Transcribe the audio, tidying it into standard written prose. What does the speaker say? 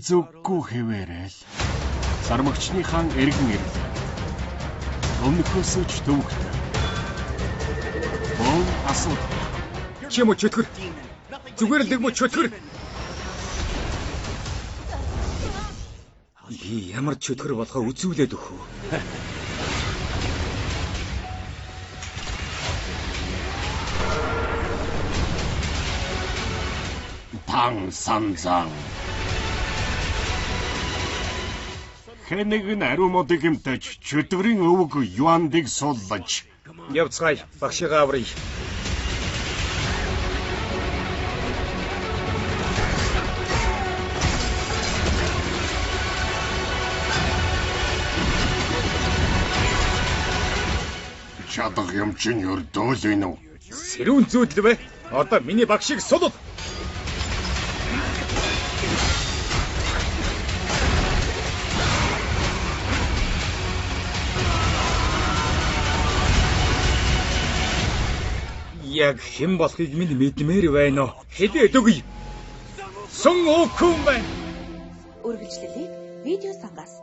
Зүггүй хэвээрэл. Сармагчны хаан эргэн ирлээ. Өмнөхөөсөө ч төвөгтэй. Бон асууд. Чи мө чөтгөр. Зүгээр л нэг мө чөтгөр. Би ямар чөтгөр болохоо үзүүлээд өгөө. Тан санзан. Хэнэг нь ариун модыг хэмтэж чөтгөрийн өвөг Юандыг суллаж. Явцгаая, багшигаа аврыг. Чадах юм чинь өрдөөл вэ нү? Сэрүүн зүйдэл бай. Одоо миний багшийг сулуул. Яг хэн болохыг минь мэдмээр байна уу? Хэдээд өгье. Сон Окун байна. Үргэлжлэлийг видео сангаас